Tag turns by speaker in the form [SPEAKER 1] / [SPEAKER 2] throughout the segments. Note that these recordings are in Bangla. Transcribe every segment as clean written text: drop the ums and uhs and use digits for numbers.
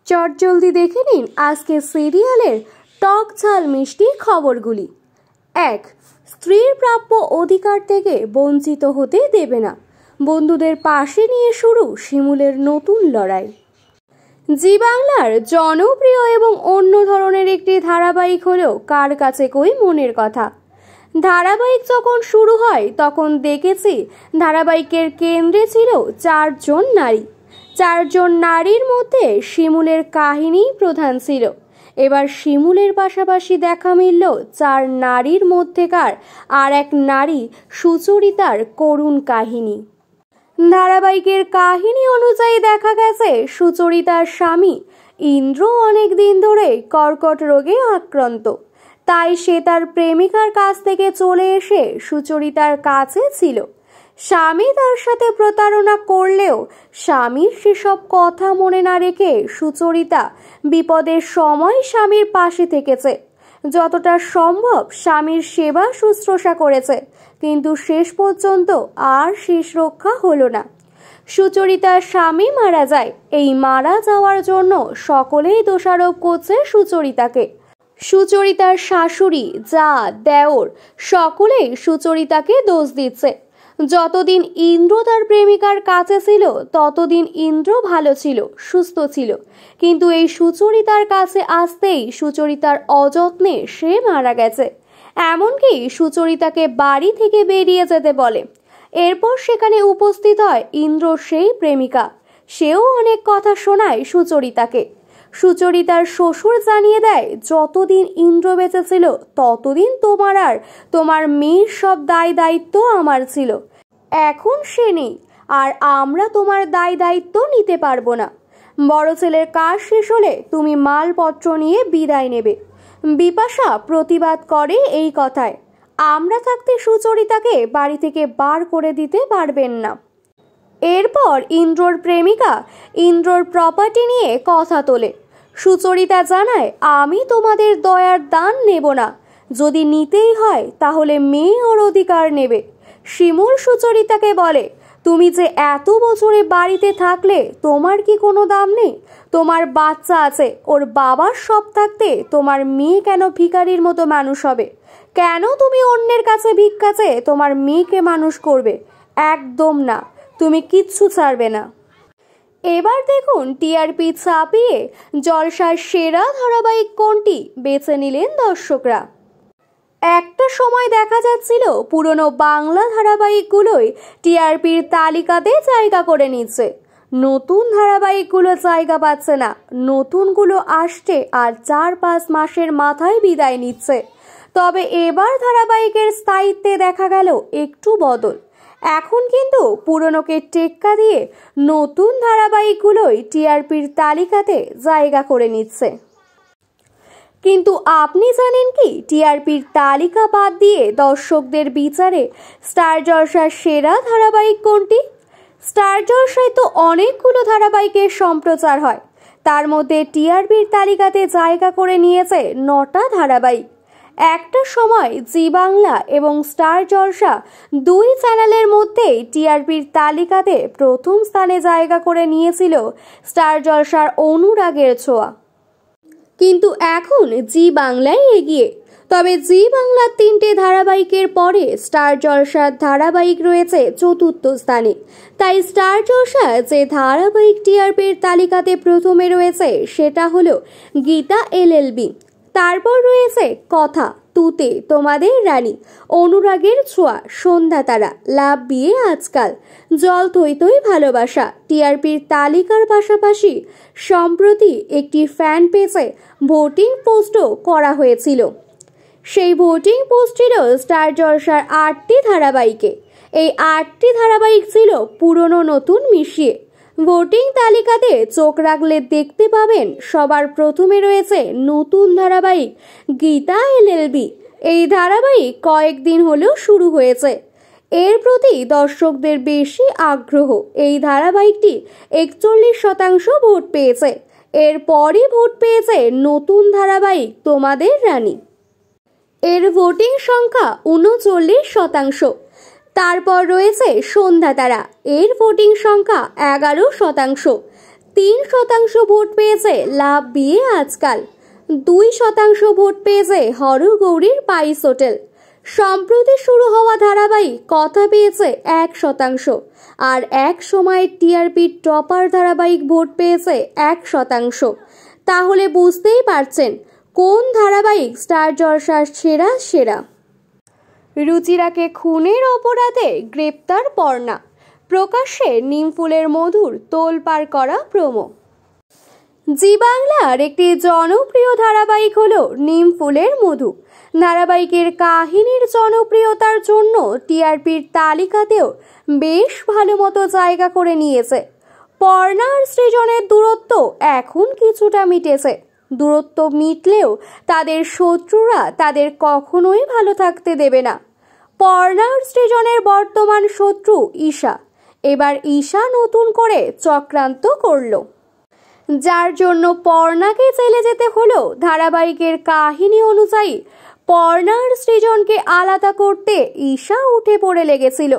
[SPEAKER 1] চটজলদি দেখে নিন আজকে সিরিয়ালের টক ঝাল মিষ্টি খবরগুলি। 1. স্ত্রীর প্রাপ্য অধিকার থেকে বঞ্চিত হতে দেবে না, বন্ধুদের পাশে নিয়ে শুরু শিমুলের নতুন লড়াই। জি বাংলার জনপ্রিয় এবং অন্য ধরনের একটি ধারাবাহিক হলো কার কাছে কই মনের কথা। ধারাবাহিক যখন শুরু হয় তখন দেখেছি ধারাবাহিকের কেন্দ্রে ছিল 4 জন নারী। 4 জন নারীর মধ্যে শিমুলের কাহিনী প্রধান ছিল। এবার শিমুলের পাশাপাশি দেখা মিলল 4 নারীর মধ্যেকার আর এক নারী সুচরিতার করুণ কাহিনী। ধারাবাহিকের কাহিনী অনুযায়ী দেখা গেছে সুচরিতার স্বামী ইন্দ্র অনেক দিন ধরে কর্কট রোগে আক্রান্ত, তাই সে তার প্রেমিকার কাছ থেকে চলে এসে সুচরিতার কাছে ছিল। স্বামী তার সাথে প্রতারণা করলেও স্বামীর সেসব কথা মনে না রেখে সুচরিতা বিপদের সময় স্বামীর পাশে থেকেছে। যতটা সম্ভব স্বামীর সেবা শুশ্রূষা করেছে, কিন্তু শেষ পর্যন্ত আর শেষ রক্ষা হলো না। সুচরিতার স্বামী মারা যায়। এই মারা যাওয়ার জন্য সকলেই দোষারোপ করছে সুচরিতাকে। সুচরিতার শাশুড়ি, যা, দেওর সকলেই সুচরিতাকে দোষ দিচ্ছে। যতদিন ইন্দ্র তার প্রেমিকার কাছে ছিল ততদিন ইন্দ্র ভালো ছিল, সুস্থ ছিল, কিন্তু এই সুচরিতার কাছে আসতেই সুচরিতার অযত্নে সে মারা গেছে। এমনকি সুচরিতাকে বাড়ি থেকে বেরিয়ে যেতে বলে। এরপর সেখানে উপস্থিত হয় ইন্দ্র সেই প্রেমিকা। সেও অনেক কথা শোনায় সুচরিতাকে। সুচরিতার শ্বশুর জানিয়ে দেয়, যতদিন ইন্দ্র বেঁচে ছিল ততদিন তোমার আর তোমার মেয়ের সব দায় দায়িত্ব আমার ছিল। এখন সে নেই, আর আমরা তোমার দায় দায়িত্ব নিতে পারবো না। বড় ছেলের কাজ শেষ হলে তুমি মালপত্র নিয়ে বিদায় নেবে। বিপাশা প্রতিবাদ করে এই কথায়। আমরা থাকতে সুচরিতাকে বাড়ি থেকে বার করে দিতে পারবেন না। এরপর ইন্দ্রর প্রেমিকা ইন্দ্রর প্রপার্টি নিয়ে কথা তোলে। সুচরিতা জানায়, আমি তোমাদের দয়ার দান নেব না, যদি নিতেই হয় তাহলে মেয়ে ওর অধিকার নেবে। শিমুল সুচরিতাকে বলে, তুমি যে এত বছরে বাড়িতে থাকলে তোমার কি কোনো দাম নেই? তোমার বাচ্চা আছে, ওর বাবার সব থাকতে তোমার মেয়ে কেন ভিখারির মতো মানুষ হবে? কেন তুমি অন্যের কাছে ভিক্ষা চেয়ে তোমার মেয়েকে মানুষ করবে? একদম না, তুমি কিচ্ছু ছাড়বে না। এবার দেখুন টিআরপি ছাপিয়ে জলসার সেরা ধারাবাহিক কোনটি বেছে নিলেন দর্শকরা। একটা সময় দেখা যাচ্ছিল পুরনো বাংলা ধারাবাহিকগুলোই টিআরপির তালিকাতে জায়গা করে নিচ্ছে। নতুন ধারাবাহিকগুলো জায়গা পাচ্ছে না। নতুনগুলো আসছে আর 4-5 মাসের মাথায় বিদায় নিচ্ছে। তবে এবার ধারাবাহিকের স্থায়িত্বে দেখা গেল একটু বদল। এখন কিন্তু পুরনোকে টেক্কা দিয়ে নতুন ধারাবাহিকগুলোই টিআরপির তালিকাতে জায়গা করে নিচ্ছে। কিন্তু আপনি জানেন কি টিআরপির তালিকা বাদ দিয়ে দর্শকদের বিচারে স্টার জলসার সেরা ধারাবাহিক কোনটি? স্টার জলসায় তো অনেকগুলো ধারাবাহিকের সম্প্রচার হয়, তার মধ্যে টিআরপির তালিকাতে জায়গা করে নিয়েছে 9টা ধারাবাহিক। একটা সময় জি বাংলা এবং স্টার জলসা 2 চ্যানেলের মধ্যেই টিআরপির তালিকাতে প্রথম স্থানে জায়গা করে নিয়েছিল স্টার জলসার অনুরাগের ছোঁয়া। কিন্তু এখন জি বাংলায় এগিয়ে। তবে জি বাংলার 3টে ধারাবাহিকের পরে স্টার জলসার ধারাবাহিক রয়েছে 4র্থ স্থানে। তাই স্টার জলসা যে ধারাবাহিক টিআরপির তালিকাতে প্রথমে রয়েছে সেটা হলো গীতা এলএলবি। তারপর রয়েছে কথা, তুতে, তোমাদের রানী, অনুরাগের ছোঁয়া, সন্ধ্যা তারা, লাভ বিয়ে আজকাল, জল থই থই ভালোবাসা। টিআরপির তালিকার পাশাপাশি সম্প্রতি একটি ফ্যান পেজে ভোটিং পোস্টও করা হয়েছিল। সেই ভোটিং পোস্ট ছিল স্টার জলসার 8টি ধারাবাহিকে। এই 8টি ধারাবাহিক ছিল পুরনো নতুন মিশিয়ে। ভোটিং তালিকাতে চোখ রাখলে দেখতে পাবেন সবার প্রথমে রয়েছে নতুন ধারাবাহিক গীতা এলএলবি। এই ধারাবাহিক কয়েকদিন হলেও শুরু হয়েছে। এর প্রতি দর্শকদের বেশি আগ্রহ। এই ধারাবাহিকটি 41% ভোট পেয়েছে। এরপরই ভোট পেয়েছে নতুন ধারাবাহিক তোমাদের রানী। এর ভোটিং সংখ্যা 39%। তারপর রয়েছে সন্ধ্যা তারা, এর ভোটিং সংখ্যা 11%। 3% ভোট পেয়েছে লাভ বিয়ে আজকাল, 2% ভোট পেয়েছে হরগৌরীর পাইস হোটেল। সম্প্রতি শুরু হওয়া ধারাবাহিক কথা পেয়েছে 1%, আর এক সময় টিআরপি টপার ধারাবাহিক ভোট পেয়েছে 1%। তাহলে বুঝতেই পারছেন কোন ধারাবাহিক স্টার জলসার সেরা। রুচিরাকে খুনের অপরাধে গ্রেপ্তার পর্ণা, প্রকাশ্যে নিমফুলের মধুর তোলপাড় করা প্রোমো। জি বাংলার একটি জনপ্রিয় ধারাবাহিক হলো নিমফুলের মধু। ধারাবাহিকের কাহিনীর জনপ্রিয়তার জন্য টিআরপির তালিকাতেও বেশ ভালো মতো জায়গা করে নিয়েছে। পর্ণা আর সৃজনের দূরত্ব এখন কিছুটা মিটেছে। দূরত্ব মিটলেও তাদের শত্রুরা তাদের কখনোই ভালো থাকতে দেবে না। পর্ণা আর সৃজনের বর্তমান শত্রু ঈশা। এবার ঈশা নতুন করে চক্রান্ত করলো, যার জন্য পর্ণাকে জেলে যেতে হলো। ধারাবাহিকের কাহিনী অনুযায়ী পর্ণা আর সৃজনকে আলাদা করতে ঈশা উঠে পড়ে লেগেছিল।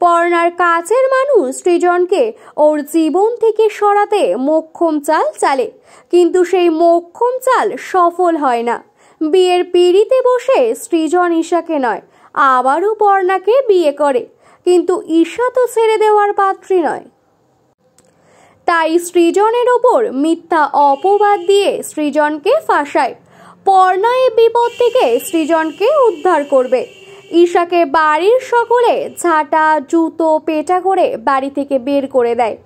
[SPEAKER 1] পর্ণার কাছের মানুষ সৃজনকে ওর জীবন থেকে সরাতে মোক্ষম চাল চালে, কিন্তু সেই মোক্ষম চাল সফল হয় না। বিয়ের পিঁড়িতে বসে সৃজন ঈশাকে নয়, আবারও পর্ণাকে বিয়ে করে, কিন্তু ঈশা তো ছেড়ে দেওয়ার পাত্রী নয়। তাই সৃজনের ওপর মিথ্যা অপবাদ দিয়ে সৃজনকে ফাঁসায়। পর্ণা এই বিপদ থেকে সৃজনকে উদ্ধার করবে। ঈশাকে বাড়ির সকলে ঝাঁটা জুতো পেটা করে বাড়ি থেকে বের করে দেয়।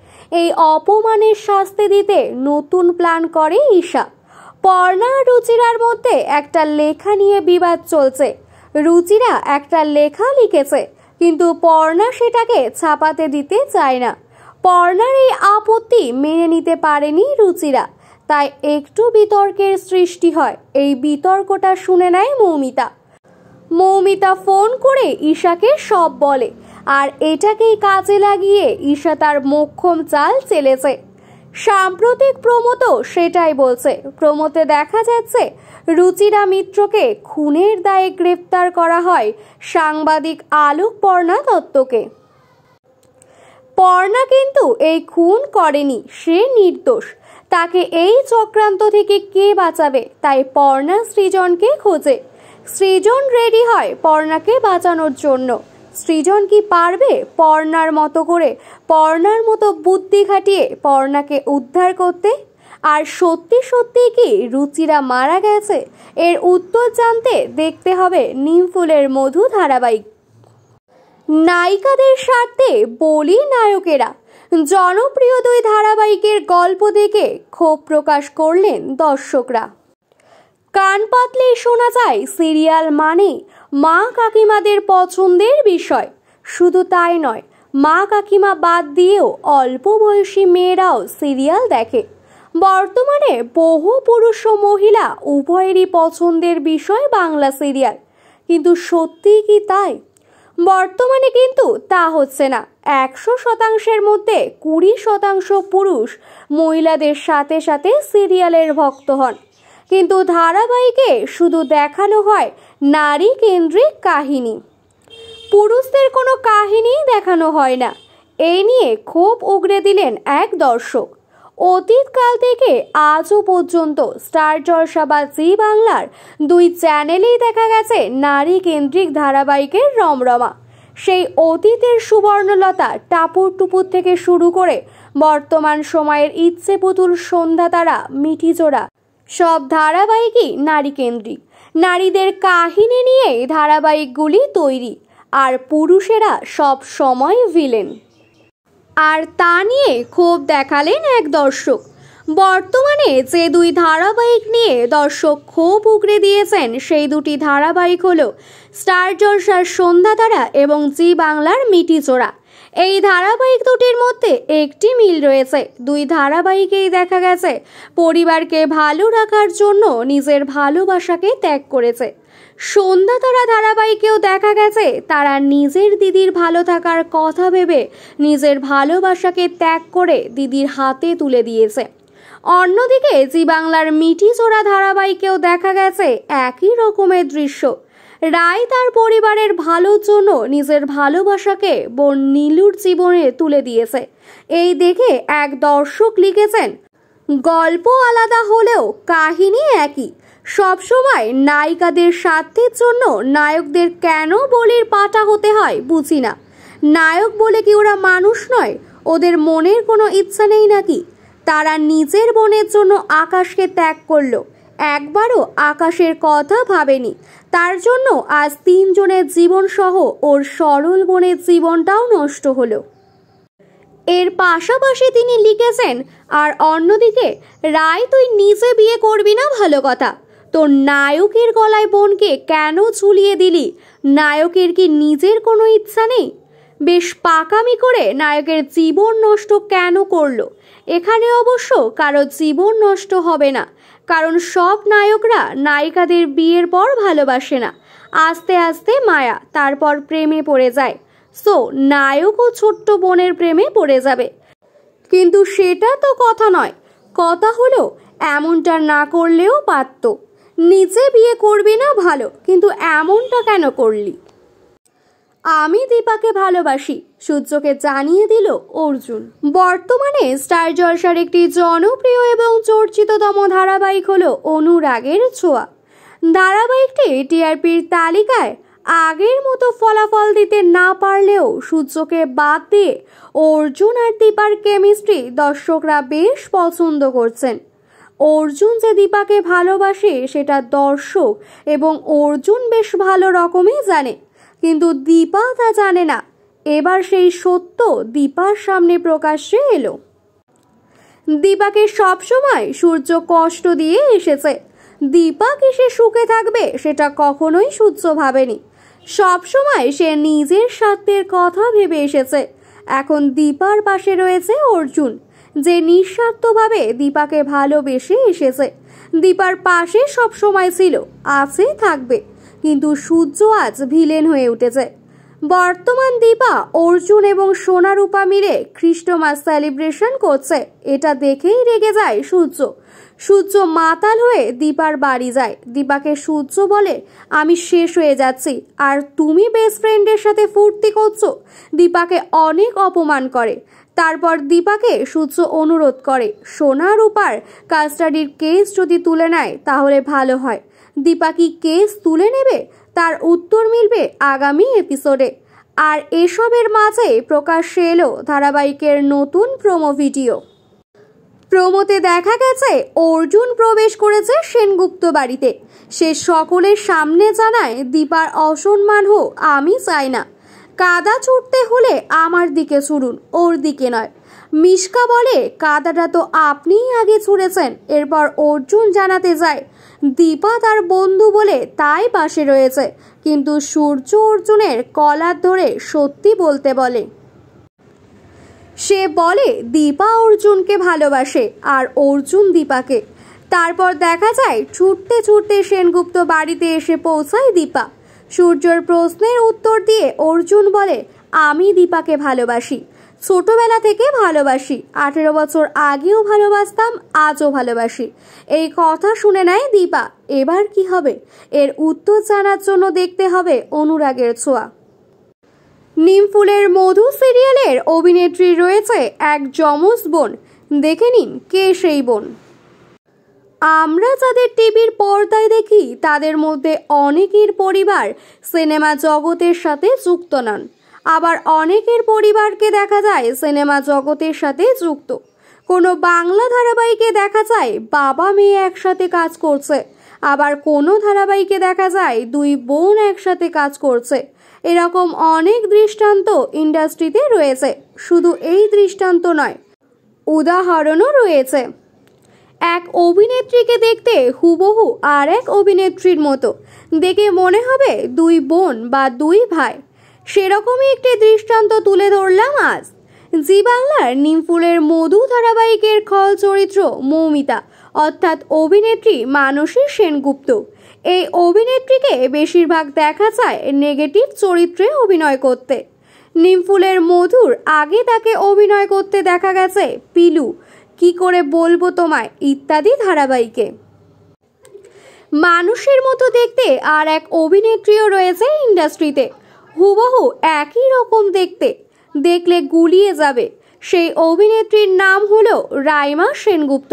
[SPEAKER 1] এই অপমানের শাস্তি দিতে নতুন প্ল্যান করে ঈশা। পর্ণা আর রুচিরার মধ্যে একটা লেখা নিয়ে বিবাদ চলছে। রুচিরা একটা লেখা লিখেছে, কিন্তু পর্ণা সেটাকে ছাপাতে দিতে চায় না। পর্ণার এই আপত্তি মেনে নিতে পারেনি রুচিরা, তাই একটু বিতর্কের সৃষ্টি হয়। এই বিতর্কটা শুনে নেয় মৌমিতা ফোন করে ঈশাকে সব বলে, আর এটাকেই কাজে লাগিয়ে ঈশা তার মোক্ষম চাল চেলেছে। সাম্প্রতিক প্রোমো তো সেটাই বলছে। প্রোমোতে দেখা যাচ্ছে রুচিরা মিত্রকে খুনের দায়ে গ্রেপ্তার করা হয় সাংবাদিক আলোক পর্ণা দত্তকে। পর্ণা কিন্তু এই খুন করেনি, সে নির্দোষ। তাকে এই চক্রান্ত থেকে কে বাঁচাবে? তাই পর্ণা সৃজনকে খোঁজে। সৃজন রেডি হয় পর্ণাকে বাঁচানোর জন্য। সৃজন কি পারবে পর্ণার মতো বুদ্ধি খাটিয়ে পর্ণাকে উদ্ধার করতে? আর সত্যি কি রুচিরা মারা গেছে? এর উত্তর জানতে দেখতে হবে নিমফুলের মধু ধারাবাহিক। নায়িকাদের স্বার্থে বলি নায়কেরা। জনপ্রিয় দুই ধারাবাহিকের গল্প দেখে ক্ষোভ প্রকাশ করলেন দর্শকরা। কান পাতলেই শোনা যায় সিরিয়াল মানে মা কাকিমাদের পছন্দের বিষয়। শুধু তাই নয়, মা কাকিমা বাদ দিয়েও অল্প বয়সী মেয়েরাও সিরিয়াল দেখে। বর্তমানে বহু পুরুষ ও মহিলা উভয়েরই পছন্দের বিষয় বাংলা সিরিয়াল। কিন্তু সত্যি কি তাই? বর্তমানে কিন্তু তা হচ্ছে না। 100%-এর মধ্যে 20% পুরুষ মহিলাদের সাথে সাথে সিরিয়ালের ভক্ত হন, কিন্তু ধারাবাহিকে শুধু দেখানো হয় নারী কেন্দ্রিক কাহিনী, পুরুষদের কোনো কাহিনী দেখানো হয় না। এই নিয়ে ক্ষোভ উগরে দিলেন এক দর্শক। অতীতকাল থেকে আজও পর্যন্ত স্টার জলসা বা জি বাংলার দুই চ্যানেলেই দেখা গেছে নারী কেন্দ্রিক ধারাবাহিকের রমরমা। সেই অতীতের সুবর্ণলতা, টাপুর টুপুর থেকে শুরু করে বর্তমান সময়ের ইচ্ছে পুতুল, সন্ধ্যা তারা, মিঠিজোড়া, সব ধারাবাহিকই নারী কেন্দ্রিক। নারীদের কাহিনী নিয়ে ধারাবাহিকগুলি তৈরি, আর পুরুষেরা সব সময় ভিলেন। আর তা নিয়ে ক্ষোভ দেখালেন এক দর্শক। বর্তমানে যে দুই ধারাবাহিক নিয়ে দর্শক ক্ষোভ উগরে দিয়েছেন, সেই দুটি ধারাবাহিক হলো স্টার জলসার সন্ধ্যা তারা এবং জি বাংলার মিঠিজোড়া। এই ধারাবাহিক দুটির মধ্যে একটি মিল রয়েছে। দুই ধারাবাহিকেই দেখা গেছে পরিবারকে ভালো রাখার জন্য নিজের ভালোবাসাকে ত্যাগ করেছে। সন্ধ্যা তারা ধারাবাহিকেও দেখা গেছে তারা নিজের দিদির ভালো থাকার কথা ভেবে নিজের ভালোবাসাকে ত্যাগ করে দিদির হাতে তুলে দিয়েছে। অন্যদিকে জি বাংলার মিঠিজোড়া ধারাবাহিকেও দেখা গেছে একই রকমের দৃশ্য। রায় তার পরিবারের ভালোর জন্য নিজের ভালোবাসাকে বোন নীলুর জীবনে তুলে দিয়েছে। এই দেখে এক দর্শক লিখেছেন, গল্প আলাদা হলেও কাহিনী একই। সবসময় নায়িকাদের স্বার্থের জন্য নায়কদের কেন বলির পাঠা হতে হয় বুঝি না। নায়ক বলে কি ওরা মানুষ নয়? ওদের মনের কোনো ইচ্ছা নেই নাকি? তারা নিজের বোনের জন্য আকাশকে ত্যাগ করলো, একবারও আকাশের কথা ভাবেনি। তার জন্য আজ 3 জনের জীবন সহ ওর সরল বোনের জীবনটাও নষ্ট হলো। এর পাশাপাশি তিনি লিখেছেন, আর অন্যদিকে রায়, তুই নিজে বিয়ে করবি না ভালো কথা, তোর নায়কের গলায় বোনকে কেন ঝুলিয়ে দিলি? নায়কের কি নিজের কোনো ইচ্ছা নেই? বেশ পাকামি করে নায়কের জীবন নষ্ট কেন করলো? এখানে অবশ্য কারো জীবন নষ্ট হবে না, কারণ সব নায়করা নায়িকাদের বিয়ের পর ভালোবাসে না, আস্তে আস্তে মায়া, তারপর প্রেমে পড়ে যায়। সো নায়কও ছোট্ট বোনের প্রেমে পড়ে যাবে। কিন্তু সেটা তো কথা নয়। কথা হলো এমনটা না করলেও পারত। নিজে বিয়ে করবি না ভালো, কিন্তু এমনটা কেন করলি? আমি দীপাকে ভালোবাসি, সূর্যকে জানিয়ে দিল অর্জুন। বর্তমানে স্টার জলসার একটি জনপ্রিয় এবং চর্চিততম ধারাবাহিক হলো অনুরাগের ছোঁয়া। ধারাবাহিকটি টিআরপির তালিকায় আগের মতো ফলাফল দিতে না পারলেও সূর্যকে বাদ দিয়ে অর্জুন আর দীপার কেমিস্ট্রি দর্শকরা বেশ পছন্দ করছেন। অর্জুন যে দীপাকে ভালোবাসে সেটা দর্শক এবং অর্জুন বেশ ভালো রকমই জানে, কিন্তু দীপা তা জানে না। এবার সেই সত্য দীপার সামনে প্রকাশ্যে এলো। দীপাকে সবসময় সূর্য কষ্ট দিয়ে এসেছে। দীপা কিসে সুখে থাকবে সেটা কখনোই সূর্য ভাবেনি। সবসময় সে নিজের স্বার্থের কথা ভেবে এসেছে। এখন দীপার পাশে রয়েছে অর্জুন, যে নিঃস্বার্থভাবে দীপাকে ভালোবেসে এসেছে। দীপার পাশে সবসময় ছিল, আছে, থাকবে। কিন্তু সূর্য আজ ভিলেন হয়ে উঠেছে। বর্তমান দীপা, অর্জুন এবং সোনারূপা মিলে খ্রিস্টমাস সেলিব্রেশন করছে। এটা দেখেই রেগে যায় সূর্য। সূর্য মাতাল হয়ে দীপার বাড়ি যায়। দীপাকে সূর্য বলে, আমি শেষ হয়ে যাচ্ছি, আর তুমি বেস্ট ফ্রেন্ডের সাথে ফুর্তি করছো। দীপাকে অনেক অপমান করে। তারপর দীপাকে সূর্য অনুরোধ করে, সোনারূপার কাস্টাডির কেস যদি তুলে নেয় তাহলে ভালো হয়। দীপা কি কেস তুলে নেবে? তার উত্তর মিলবে আগামী এপিসোডে। আর এসবের মাঝে প্রকাশ্যে এলো ধারাবাহিকের নতুন প্রোমো ভিডিও। প্রোমোতে দেখা গেছে অর্জুন প্রবেশ করেছে সেনগুপ্ত বাড়িতে। সে সকলের সামনে জানায়, দীপার অসম্মান হোক আমি চাই না। কাদা ছুটতে হলে আমার দিকে ছুড়ুন, ওর দিকে নয়। মিশকা বলে, কাদাটা তো আপনিই আগে ছুঁড়েছেন। এরপর অর্জুন জানাতে যায় দীপা তার বন্ধু বলে তাই পাশে রয়েছে, কিন্তু সূর্য অর্জুনের কলার ধরে সত্যি বলতে বলে। সে বলে দীপা অর্জুনকে ভালোবাসে আর অর্জুন দীপাকে। তারপর দেখা যায় ছুটতে ছুটতে সেনগুপ্ত বাড়িতে এসে পৌঁছায় দীপা। সূর্যর প্রশ্নের উত্তর দিয়ে অর্জুন বলে, আমি দীপাকে ভালোবাসি, ছোটবেলা থেকে ভালোবাসি, 18 বছর আগেও ভালোবাসতাম, আজও ভালোবাসি। এই কথা শুনে নেয় দীপা। এবার কি হবে? এর উত্তর জানার জন্য দেখতে হবে অনুরাগের ছোঁয়া। নিমফুলের মধু সিরিয়ালের অভিনেত্রী রয়েছে এক যমজ বোন। দেখে নিন কে সেই বোন। আমরা যাদের টিভির পর্দায় দেখি তাদের মধ্যে অনেকের পরিবার সিনেমা জগতের সাথে যুক্ত নন, আবার অনেকের পরিবারকে দেখা যায় সিনেমা জগতের সাথে যুক্ত। কোনো বাংলা ধারাবাহিকে দেখা যায় বাবা মেয়ে একসাথে কাজ করছে, আবার কোনো ধারাবাহিকে দেখা যায় 2 বোন একসাথে কাজ করছে। এরকম অনেক দৃষ্টান্ত ইন্ডাস্ট্রিতে রয়েছে। শুধু এই দৃষ্টান্ত নয়, উদাহরণও রয়েছে। এক অভিনেত্রীকে দেখতে হুবহু আর এক অভিনেত্রীর মতো, দেখে মনে হবে 2 বোন বা 2 ভাই। সেরকমই একটি দৃষ্টান্ত তুলে ধরলাম আজ। জি বাংলার নিমফুলের মধু ধারাবাহিকের খল চরিত্র মৌমিতা, অর্থাৎ অভিনেত্রী মানসী সেনগুপ্ত। এই অভিনেত্রীকে বেশিরভাগ দেখা যায় নেগেটিভ চরিত্রে অভিনয় করতে। নিমফুলের মধুর আগে তাকে অভিনয় করতে দেখা গেছে পিলু, কি করে বলবো তোমায় ইত্যাদি ধারাবাহিকে। মানুষের মতো দেখতে আর এক অভিনেত্রীও রয়েছে ইন্ডাস্ট্রিতে, হুবহু একই রকম দেখতে, দেখলে গুলিয়ে যাবে। সেই অভিনেত্রীর নাম হলো রাইমা সেনগুপ্ত।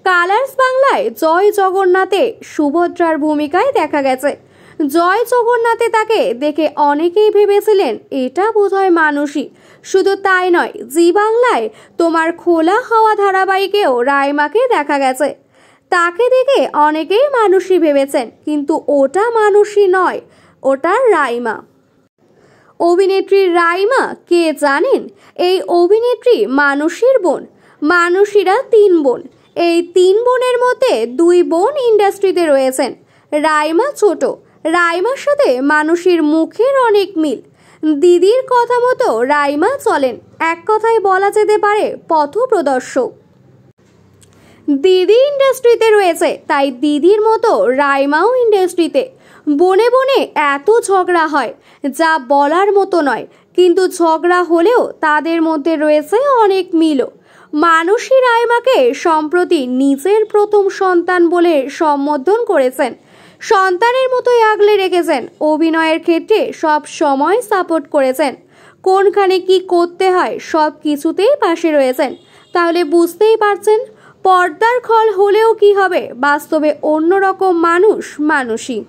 [SPEAKER 1] কালার্স বাংলায় জয় জগন্নাথে সুভদ্রার ভূমিকায় দেখা গেছে। জয় জগন্নাথে তাকে দেখে অনেকেই ভেবেছিলেন এটা বোধহয় মানুষই। শুধু তাই নয়, জি বাংলায় তোমার খোলা হাওয়া ধারাবাহিকেও রাইমাকে দেখা গেছে। তাকে দেখে অনেকেই মানুষই ভেবেছেন, কিন্তু ওটা মানুষই নয়, ওটা রাইমা। অভিনেত্রী রাইমা কে জানেন? এই অভিনেত্রী মানুষীর বোন। মানুষীরা 3 বোন। এই 3 বোনের মধ্যে 2 বোন ইন্ডাস্ট্রিতে রয়েছেন। রাইমা ছোট। রাইমার সাথে মানুষীর মুখের অনেক মিল। দিদির কথা মতো রাইমা চলেন। এক কথায় বলা যেতে পারে পথপ্রদর্শক। দিদি ইন্ডাস্ট্রিতে রয়েছে, তাই দিদির মতো রাইমাও ইন্ডাস্ট্রিতে। বনে বনে এত ঝগড়া হয় যা বলার মতো নয়, কিন্তু ঝগড়া হলেও তাদের মধ্যে রয়েছে অনেক মিলও। মানুষী রাইমাকে সম্প্রতি নিজের প্রথম সন্তান বলে সম্বোধন করেছেন। সন্তানের মতোই আগলে রেখেছেন। অভিনয়ের ক্ষেত্রে সব সময় সাপোর্ট করেছেন। কোনখানে কি করতে হয় সব কিছুতেই পাশে রয়েছেন। তাহলে বুঝতেই পারছেন, পর্দার খল হলেও কি হবে, বাস্তবে অন্যরকম মানুষ মানুষই।